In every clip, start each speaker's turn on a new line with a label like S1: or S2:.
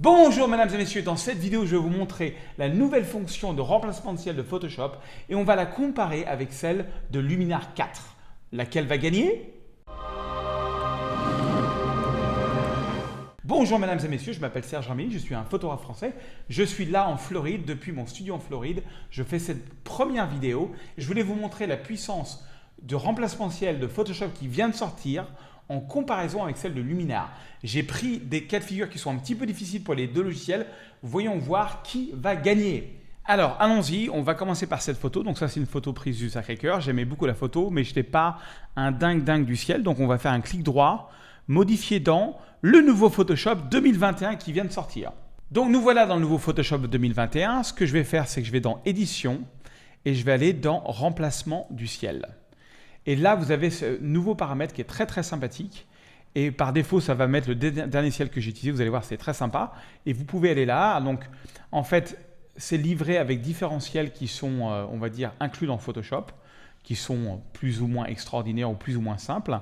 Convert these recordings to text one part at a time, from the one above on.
S1: Bonjour mesdames et messieurs, dans cette vidéo je vais vous montrer la nouvelle fonction de remplacement de ciel de Photoshop et on va la comparer avec celle de Luminar 4. Laquelle va gagner? Bonjour mesdames et messieurs, je m'appelle Serge Ramilly, je suis un photographe français. Je suis là en Floride, depuis mon studio en Floride. Je fais cette première vidéo. Je voulais vous montrer la puissance de remplacement de ciel de Photoshop qui vient de sortir en comparaison avec celle de Luminar. J'ai pris des cas de figure qui sont un petit peu difficiles pour les deux logiciels. Voyons voir qui va gagner. Alors, allons-y. On va commencer par cette photo. Donc ça, c'est une photo prise du Sacré-Cœur. J'aimais beaucoup la photo, mais je n'étais pas un dingue du ciel. Donc on va faire un clic droit, modifier dans le nouveau Photoshop 2021 qui vient de sortir. Donc nous voilà dans le nouveau Photoshop 2021. Ce que je vais faire, c'est que je vais dans Édition et je vais aller dans Remplacement du ciel. Et là, vous avez ce nouveau paramètre qui est très sympathique. Et par défaut, ça va mettre le dernier ciel que j'ai utilisé. Vous allez voir, c'est très sympa. Et vous pouvez aller là. Donc, en fait, c'est livré avec différents ciels qui sont, on va dire, inclus dans Photoshop, qui sont plus ou moins extraordinaires ou plus ou moins simples.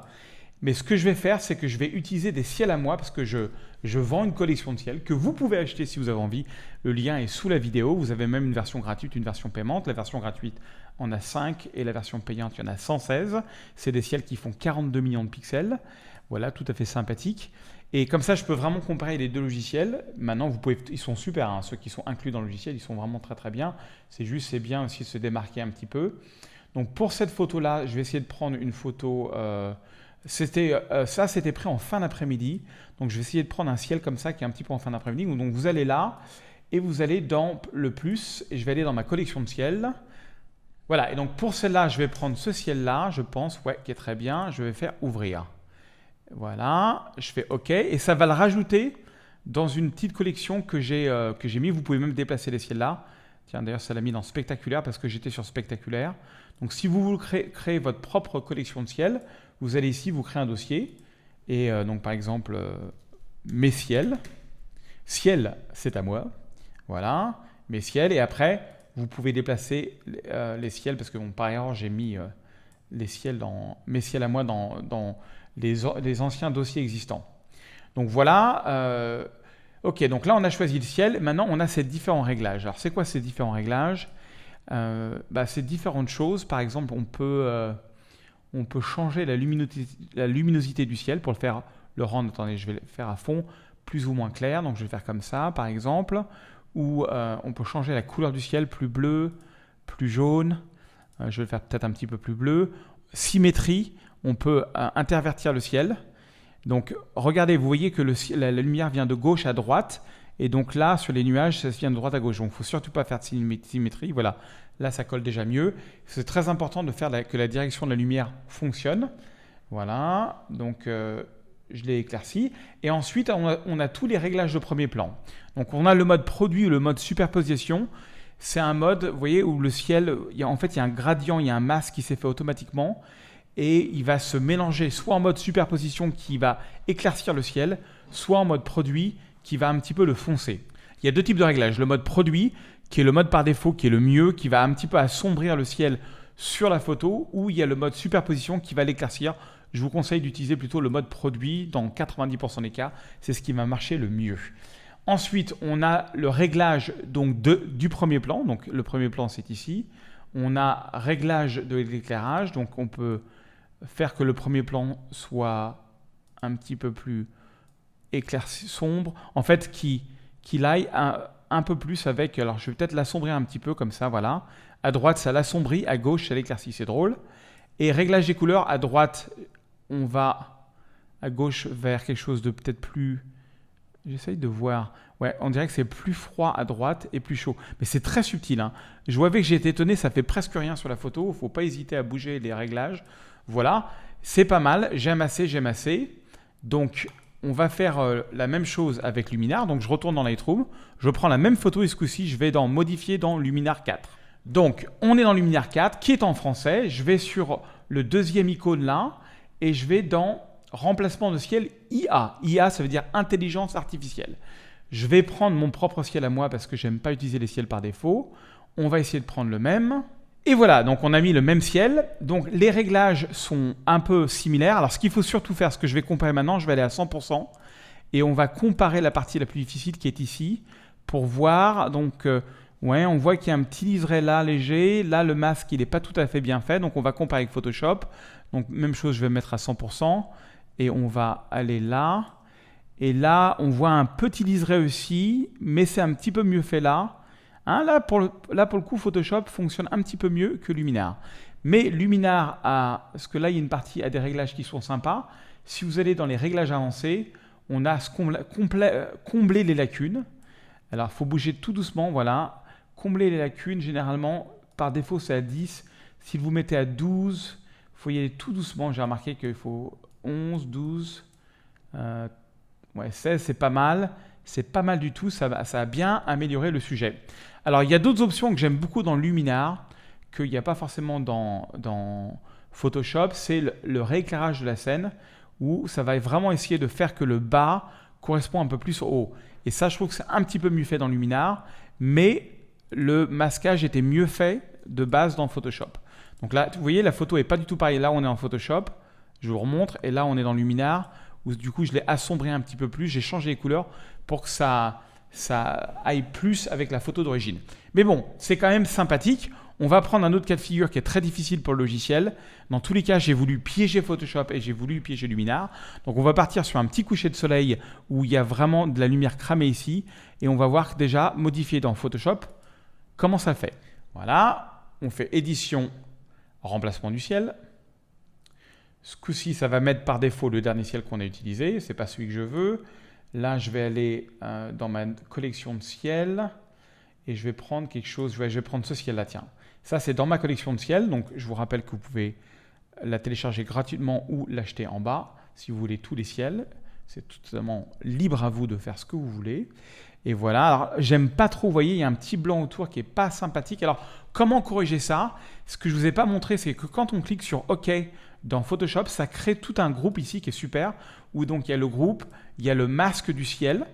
S1: Mais ce que je vais faire, c'est que je vais utiliser des ciels à moi parce que je vends une collection de ciels que vous pouvez acheter si vous avez envie. Le lien est sous la vidéo. Vous avez même une version gratuite, une version payante. La version gratuite en a 5 et la version payante, il y en a 116. C'est des ciels qui font 42 millions de pixels. Voilà, tout à fait sympathique. Et comme ça, je peux vraiment comparer les deux logiciels. Maintenant, vous pouvez, ils sont super, hein, ceux qui sont inclus dans le logiciel, ils sont vraiment très bien. C'est juste, c'est bien aussi de se démarquer un petit peu. Donc pour cette photo-là, je vais essayer de prendre une photo... ça, c'était pris en fin d'après-midi. Donc, je vais essayer de prendre un ciel comme ça qui est un petit peu en fin d'après-midi. Donc, vous allez là et vous allez dans le plus et je vais aller dans ma collection de ciels. Voilà. Et donc, pour celle-là, je vais prendre ce ciel-là, je pense, ouais, qui est très bien. Je vais faire ouvrir. Voilà. Je fais OK et ça va le rajouter dans une petite collection que j'ai mis. Vous pouvez même déplacer les ciels là. Tiens, d'ailleurs, ça l'a mis dans spectaculaire parce que j'étais sur spectaculaire. Donc, si vous voulez créer votre propre collection de ciels, vous allez ici, vous créez un dossier. Et donc, par exemple, mes ciels. Ciel, c'est à moi. Voilà, mes ciels. Et après, vous pouvez déplacer les ciels parce que, bon, par erreur, j'ai mis les ciels mes ciels à moi dans les anciens dossiers existants. Donc, voilà. OK, donc là, on a choisi le ciel. Maintenant, on a ces différents réglages. Alors, c'est quoi ces différents réglages? C'est différentes choses. Par exemple, on peut changer la luminosité du ciel pour le rendre, attendez, je vais le faire à fond, plus ou moins clair. Donc, je vais le faire comme ça, par exemple. Ou on peut changer la couleur du ciel, plus bleu, plus jaune. Je vais le faire peut-être un petit peu plus bleu. Symétrie, on peut intervertir le ciel. Donc, regardez, vous voyez que la lumière vient de gauche à droite. Et donc là, sur les nuages, ça vient de droite à gauche. Donc, il ne faut surtout pas faire de symétrie. Voilà, là, ça colle déjà mieux. C'est très important de faire que la direction de la lumière fonctionne. Voilà, donc je l'ai éclairci. Et ensuite, on a tous les réglages de premier plan. Donc, on a le mode produit ou le mode superposition. C'est un mode, vous voyez, où le ciel, en fait, il y a un gradient, il y a un masque qui s'est fait automatiquement. Et il va se mélanger soit en mode superposition qui va éclaircir le ciel, soit en mode produit qui va un petit peu le foncer. Il y a deux types de réglages. Le mode produit, qui est le mode par défaut, qui est le mieux, qui va un petit peu assombrir le ciel sur la photo, ou il y a le mode superposition qui va l'éclaircir. Je vous conseille d'utiliser plutôt le mode produit dans 90% des cas. C'est ce qui va marcher le mieux. Ensuite, on a le réglage donc, du premier plan. Donc, le premier plan, c'est ici. On a réglage de l'éclairage. Donc, on peut faire que le premier plan soit un petit peu plus éclairci, sombre. En fait, qu'il aille un peu plus avec... Alors, je vais peut-être l'assombrir un petit peu comme ça, voilà. À droite, ça l'assombrit. À gauche, ça l'éclaircit. C'est drôle. Et réglage des couleurs, à droite, on va à gauche vers quelque chose de peut-être plus... J'essaye de voir. Ouais, on dirait que c'est plus froid à droite et plus chaud. Mais c'est très subtil, hein. Je vois que j'ai été étonné, ça fait presque rien sur la photo. Il ne faut pas hésiter à bouger les réglages. Voilà, c'est pas mal. J'aime assez. Donc, on va faire la même chose avec Luminar. Donc, je retourne dans Lightroom. Je prends la même photo et ce coup-ci, je vais dans Modifier dans Luminar 4. Donc, on est dans Luminar 4 qui est en français. Je vais sur le deuxième icône là et je vais dans Remplacement de ciel IA. IA, ça veut dire intelligence artificielle. Je vais prendre mon propre ciel à moi parce que j'aime pas utiliser les ciels par défaut. On va essayer de prendre le même. Et voilà, donc on a mis le même ciel. Donc les réglages sont un peu similaires. Alors ce qu'il faut surtout faire, ce que je vais comparer maintenant, je vais aller à 100%. et on va comparer la partie la plus difficile qui est ici pour voir. Donc, ouais, on voit qu'il y a un petit liseré là léger. Là, le masque, il n'est pas tout à fait bien fait. Donc, on va comparer avec Photoshop. Donc, même chose, je vais mettre à 100%. Et on va aller là. Et là, on voit un petit liseré aussi, mais c'est un petit peu mieux fait là. Hein, là, pour le coup, Photoshop fonctionne un petit peu mieux que Luminar. Mais Luminar a, parce que là, il y a une partie à des réglages qui sont sympas. Si vous allez dans les réglages avancés, on a combler les lacunes. Alors, il faut bouger tout doucement, voilà. Combler les lacunes, généralement, par défaut, c'est à 10. Si vous mettez à 12, il faut y aller tout doucement. J'ai remarqué qu'il faut 11, 12, ouais, 16, c'est pas mal. C'est pas mal du tout, ça a bien amélioré le sujet. Alors, il y a d'autres options que j'aime beaucoup dans Luminar, qu'il n'y a pas forcément dans Photoshop, c'est le rééclairage de la scène, où ça va vraiment essayer de faire que le bas correspond un peu plus au haut. Et ça, je trouve que c'est un petit peu mieux fait dans Luminar, mais le masquage était mieux fait de base dans Photoshop. Donc là, vous voyez, la photo n'est pas du tout pareille. Là, on est en Photoshop, je vous remontre, et là, on est dans Luminar, où du coup, je l'ai assombré un petit peu plus, j'ai changé les couleurs pour que ça aille plus avec la photo d'origine. Mais bon, c'est quand même sympathique. On va prendre un autre cas de figure qui est très difficile pour le logiciel. Dans tous les cas, j'ai voulu piéger Photoshop et j'ai voulu piéger Luminar. Donc, on va partir sur un petit coucher de soleil où il y a vraiment de la lumière cramée ici. Et on va voir déjà modifier dans Photoshop comment ça fait. Voilà, on fait édition, remplacement du ciel. Ce coup-ci, ça va mettre par défaut le dernier ciel qu'on a utilisé. Ce n'est pas celui que je veux. Là, je vais aller dans ma collection de ciel et je vais prendre quelque chose. Je vais prendre ce ciel-là, tiens. Ça, c'est dans ma collection de ciel. Donc, je vous rappelle que vous pouvez la télécharger gratuitement ou l'acheter en bas si vous voulez tous les ciels. C'est totalement libre à vous de faire ce que vous voulez. Et voilà. Alors, j'aime pas trop. Vous voyez, il y a un petit blanc autour qui n'est pas sympathique. Alors, comment corriger ça? Ce que je ne vous ai pas montré, c'est que quand on clique sur OK dans Photoshop, ça crée tout un groupe ici qui est super, où donc il y a le groupe, il y a le masque du ciel.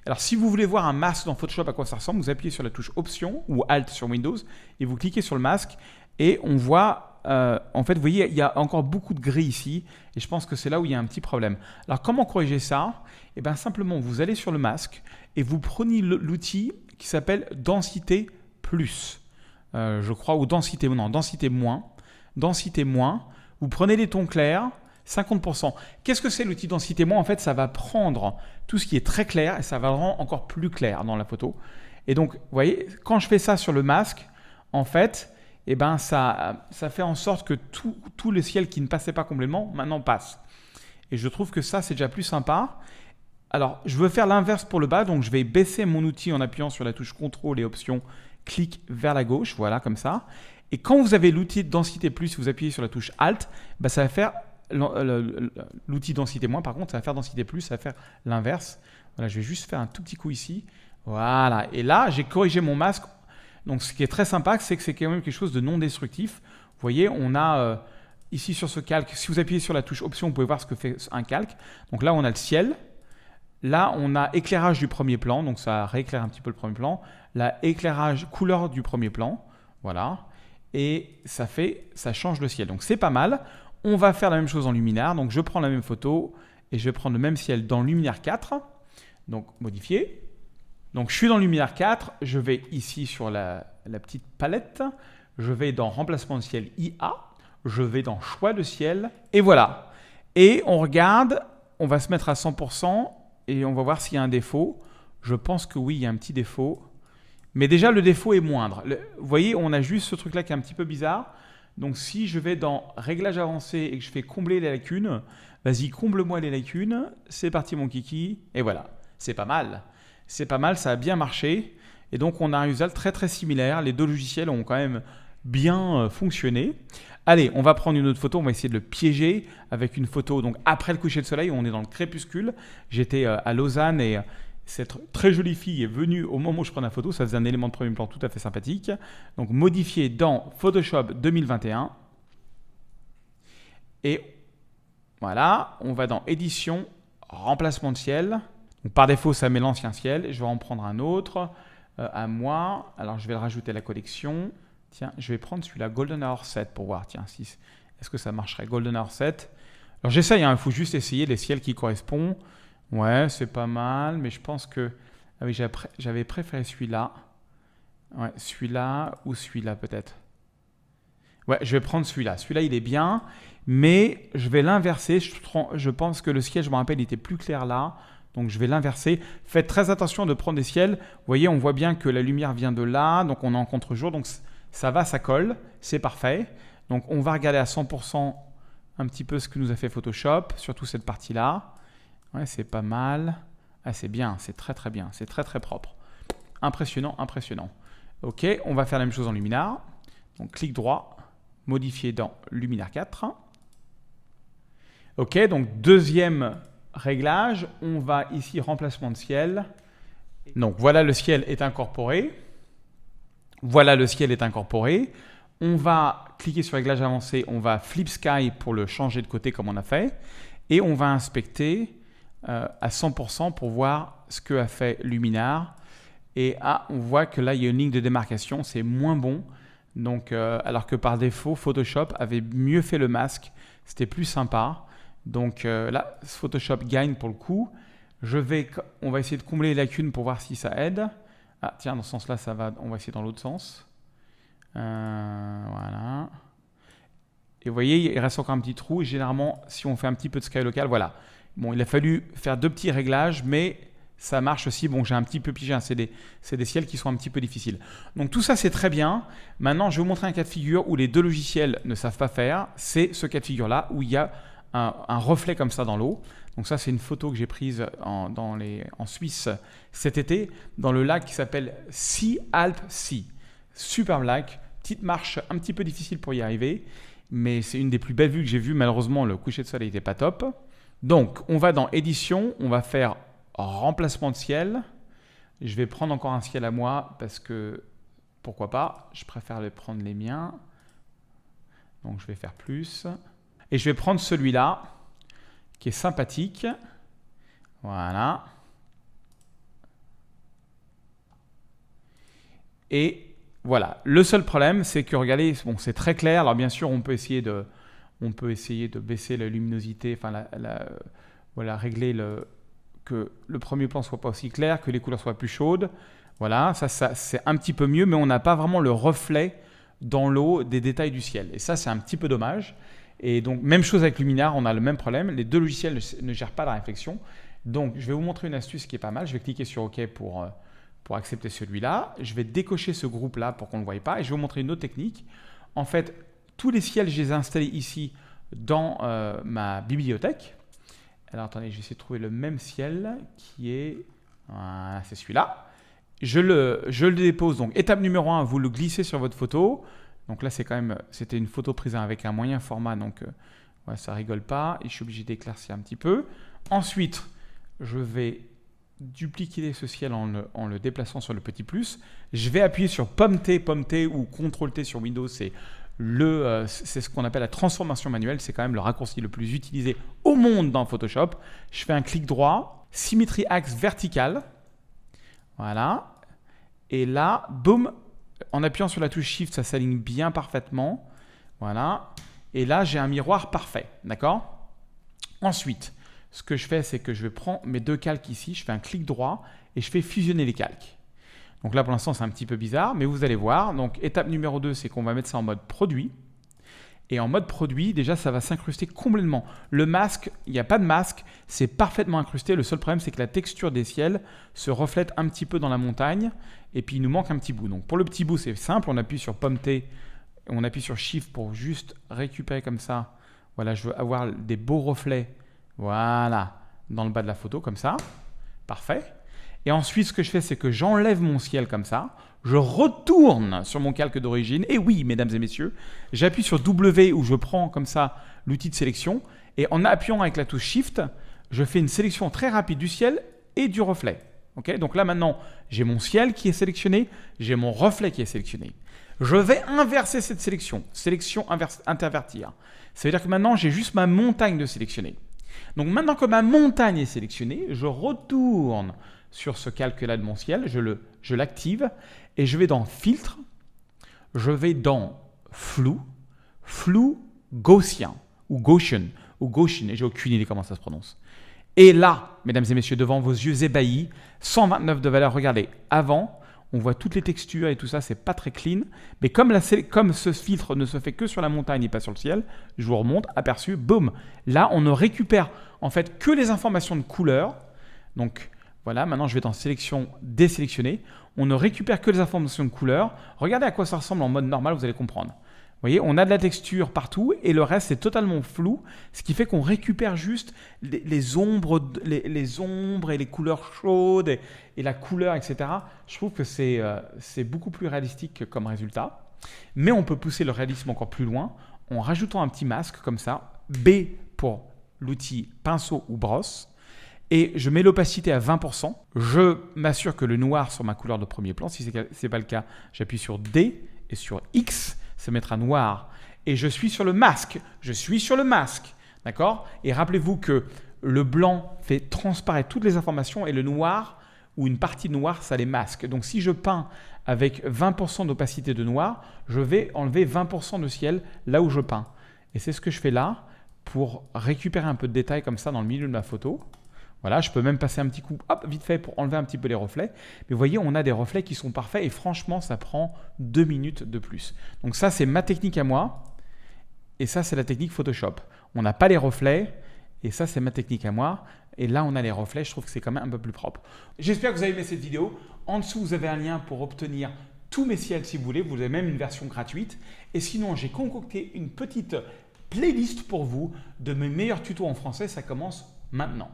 S1: Alors, si vous voulez voir un masque dans Photoshop, à quoi ça ressemble, vous appuyez sur la touche Option ou Alt sur Windows et vous cliquez sur le masque et on voit, en fait, vous voyez, il y a encore beaucoup de gris ici et je pense que c'est là où il y a un petit problème. Alors, comment corriger ça? Eh bien, simplement, vous allez sur le masque et vous prenez l'outil qui s'appelle Densité Plus, je crois, ou Densité, non, Densité Moins. Densité Moins. Vous prenez les tons clairs, 50%. Qu'est-ce que c'est l'outil densité moins? En fait, ça va prendre tout ce qui est très clair et ça va le rendre encore plus clair dans la photo. Et donc, vous voyez, quand je fais ça sur le masque, en fait, eh ben, ça fait en sorte que tout le ciel qui ne passait pas complètement, maintenant passe. Et je trouve que ça, c'est déjà plus sympa. Alors, je veux faire l'inverse pour le bas, donc je vais baisser mon outil en appuyant sur la touche CTRL et Option, clic vers la gauche, voilà, comme ça. Et quand vous avez l'outil de densité plus, vous appuyez sur la touche Alt, bah ça va faire l'outil densité moins. Par contre, ça va faire densité plus, ça va faire l'inverse. Voilà, je vais juste faire un tout petit coup ici. Voilà. Et là, j'ai corrigé mon masque. Donc, ce qui est très sympa, c'est que c'est quand même quelque chose de non destructif. Vous voyez, on a ici sur ce calque, si vous appuyez sur la touche Option, vous pouvez voir ce que fait un calque. Donc là, on a le ciel. Là, on a éclairage du premier plan. Donc, ça rééclaire un petit peu le premier plan. Là, éclairage couleur du premier plan. Voilà. Et ça change le ciel. Donc, c'est pas mal. On va faire la même chose en Luminar. Donc, je prends la même photo et je vais prendre le même ciel dans Luminar 4. Donc, modifier. Donc, je suis dans Luminar 4. Je vais ici sur la petite palette. Je vais dans Remplacement de ciel IA. Je vais dans Choix de ciel. Et voilà. Et on regarde. On va se mettre à 100% et on va voir s'il y a un défaut. Je pense que oui, il y a un petit défaut. Mais déjà, le défaut est moindre. Vous voyez, on a juste ce truc-là qui est un petit peu bizarre. Donc, si je vais dans Réglages avancés et que je fais combler les lacunes, vas-y, comble-moi les lacunes. C'est parti, mon kiki. Et voilà. C'est pas mal. C'est pas mal, ça a bien marché. Et donc, on a un résultat très, très similaire. Les deux logiciels ont quand même bien fonctionné. Allez, on va prendre une autre photo. On va essayer de le piéger avec une photo. Donc, après le coucher de soleil, on est dans le crépuscule. J'étais à Lausanne et cette très jolie fille est venue au moment où je prends la photo. Ça faisait un élément de premier plan tout à fait sympathique. Donc, modifier dans Photoshop 2021. Et voilà, on va dans Édition, Remplacement de ciel. Donc, par défaut, ça met l'ancien ciel. Je vais en prendre un autre à moi. Alors, je vais le rajouter à la collection. Tiens, je vais prendre celui-là, Golden Hour 7 pour voir. Tiens, est-ce que ça marcherait, Golden Hour 7? Alors, j'essaye, il faut juste essayer les ciels qui correspondent. Ouais, c'est pas mal, mais je pense que ah oui, j'avais préféré celui-là. Ouais, celui-là ou celui-là peut-être. Ouais, je vais prendre celui-là. Celui-là, il est bien, mais je vais l'inverser. Je pense que le ciel, je me rappelle, il était plus clair là. Donc, je vais l'inverser. Faites très attention de prendre des ciels. Vous voyez, on voit bien que la lumière vient de là. Donc, on est en contre-jour. Donc, ça va, ça colle. C'est parfait. Donc, on va regarder à 100% un petit peu ce que nous a fait Photoshop, surtout cette partie-là. Ouais, c'est pas mal. Ah, c'est bien. C'est très, très bien. C'est très, très propre. Impressionnant, impressionnant. OK, on va faire la même chose en Luminar. Donc, clic droit. Modifier dans Luminar 4. OK, donc deuxième réglage, on va ici remplacement de ciel. Donc voilà, le ciel est incorporé. Voilà, le ciel est incorporé. On va cliquer sur réglage avancé, on va flip sky pour le changer de côté comme on a fait. Et on va inspecter à 100% pour voir ce que a fait Luminar. Et on voit que là, il y a une ligne de démarcation, c'est moins bon. Donc, alors que par défaut, Photoshop avait mieux fait le masque, c'était plus sympa. Donc là, Photoshop gagne pour le coup. On va essayer de combler les lacunes pour voir si ça aide. Ah tiens, dans ce sens-là, ça va. On va essayer dans l'autre sens. Voilà. Et vous voyez, il reste encore un petit trou. Et généralement, si on fait un petit peu de sky local, voilà. Bon, il a fallu faire 2 petits réglages, mais ça marche aussi. Bon, j'ai un petit peu pigé, hein. C'est des ciels qui sont un petit peu difficiles. Donc tout ça, c'est très bien. Maintenant, je vais vous montrer un cas de figure où les 2 logiciels ne savent pas faire. C'est ce cas de figure-là où il y a un reflet comme ça dans l'eau. Donc ça, c'est une photo que j'ai prise en Suisse cet été, dans le lac qui s'appelle Sea Alp Sea. Superbe lac, petite marche un petit peu difficile pour y arriver, mais c'est une des plus belles vues que j'ai vues. Malheureusement, le coucher de soleil n'était pas top. Donc, on va dans édition, on va faire remplacement de ciel. Je vais prendre encore un ciel à moi parce que, pourquoi pas, je préfère prendre les miens. Donc, je vais faire plus. Et je vais prendre celui-là, qui est sympathique. Voilà. Et voilà. Le seul problème, c'est que, regardez, bon, c'est très clair. Alors, bien sûr, on peut essayer de baisser la luminosité, enfin, voilà, régler que le premier plan soit pas aussi clair, que les couleurs soient plus chaudes. Voilà, ça c'est un petit peu mieux, mais on n'a pas vraiment le reflet dans l'eau des détails du ciel. Et ça, c'est un petit peu dommage. Et donc, même chose avec Luminar, on a le même problème. Les 2 logiciels ne gèrent pas la réflexion. Donc, je vais vous montrer une astuce qui est pas mal. Je vais cliquer sur OK pour accepter celui-là. Je vais décocher ce groupe-là pour qu'on ne le voie pas. Et je vais vous montrer une autre technique. En fait, tous les ciels, je les ai installés ici dans ma bibliothèque. Alors, attendez, je vais essayer de trouver le même ciel qui est... Voilà, c'est celui-là. Je le dépose. Donc, étape numéro 1, vous le glissez sur votre photo. Donc là, c'était une photo prise avec un moyen format, donc ouais, ça rigole pas. Et je suis obligé d'éclaircir un petit peu. Ensuite, je vais dupliquer ce ciel en le déplaçant sur le petit plus. Je vais appuyer sur Pomme T ou CTRL-T sur Windows. C'est ce qu'on appelle la transformation manuelle. C'est quand même le raccourci le plus utilisé au monde dans Photoshop. Je fais un clic droit, symétrie axe vertical. Voilà. Et là, boum. En appuyant sur la touche Shift, ça s'aligne bien parfaitement. Voilà. Et là, j'ai un miroir parfait. D'accord ? Ensuite, ce que je fais, c'est que je vais prendre mes 2 calques ici. Je fais un clic droit et je fais fusionner les calques. Donc là, pour l'instant, c'est un petit peu bizarre, mais vous allez voir. Donc, étape numéro 2, c'est qu'on va mettre ça en mode produit. Et en mode produit, déjà, ça va s'incruster complètement. Le masque, il n'y a pas de masque, c'est parfaitement incrusté. Le seul problème, c'est que la texture des ciels se reflète un petit peu dans la montagne. Et puis, il nous manque un petit bout. Donc, pour le petit bout, c'est simple. On appuie sur Pomme T, on appuie sur Shift pour juste récupérer comme ça. Voilà, je veux avoir des beaux reflets. Voilà, dans le bas de la photo, comme ça. Parfait. Et ensuite, ce que je fais, c'est que j'enlève mon ciel comme ça. Je retourne sur mon calque d'origine. Et oui, mesdames et messieurs, j'appuie sur W où je prends comme ça l'outil de sélection. Et en appuyant avec la touche Shift, je fais une sélection très rapide du ciel et du reflet. Okay, donc là, maintenant, j'ai mon ciel qui est sélectionné. J'ai mon reflet qui est sélectionné. Je vais inverser cette sélection. Sélection intervertir. Ça veut dire que maintenant, j'ai juste ma montagne de sélectionner. Donc maintenant que ma montagne est sélectionnée, je retourne sur ce calque-là de mon ciel, je l'active et je vais dans Filtre, je vais dans Flou Gaussien ou Gaussian, et j'ai aucune idée comment ça se prononce. Et là, mesdames et messieurs, devant vos yeux ébahis, 129 de valeur. Regardez, avant, on voit toutes les textures et tout ça, c'est pas très clean. Mais comme ce filtre ne se fait que sur la montagne et pas sur le ciel, je vous remonte, aperçu, boum. Là, on ne récupère en fait que les informations de couleur. Donc voilà, maintenant je vais dans sélection, désélectionner. On ne récupère que les informations de couleur. Regardez à quoi ça ressemble en mode normal, vous allez comprendre. Vous voyez, on a de la texture partout et le reste c'est totalement flou, ce qui fait qu'on récupère juste les ombres et les couleurs chaudes et la couleur, etc. Je trouve que c'est beaucoup plus réalistique comme résultat. Mais on peut pousser le réalisme encore plus loin en rajoutant un petit masque comme ça, B pour l'outil pinceau ou brosse. Et je mets l'opacité à 20%. Je m'assure que le noir sur ma couleur de premier plan. Si ce n'est pas le cas, j'appuie sur D et sur X. Ça mettra noir. Et je suis sur le masque. Je suis sur le masque. D'accord ? Et rappelez-vous que le blanc fait transparaître toutes les informations et le noir ou une partie noire, ça les masque. Donc si je peins avec 20% d'opacité de noir, je vais enlever 20% de ciel là où je peins. Et c'est ce que je fais là pour récupérer un peu de détails comme ça dans le milieu de ma photo. Voilà, je peux même passer un petit coup, hop, vite fait pour enlever un petit peu les reflets. Mais vous voyez, on a des reflets qui sont parfaits et franchement, ça prend 2 minutes de plus. Donc ça, c'est ma technique à moi et ça, c'est la technique Photoshop. On n'a pas les reflets et ça, c'est ma technique à moi. Et là, on a les reflets, je trouve que c'est quand même un peu plus propre. J'espère que vous avez aimé cette vidéo. En dessous, vous avez un lien pour obtenir tous mes ciels si vous voulez. Vous avez même une version gratuite. Et sinon, j'ai concocté une petite playlist pour vous de mes meilleurs tutos en français. Ça commence maintenant.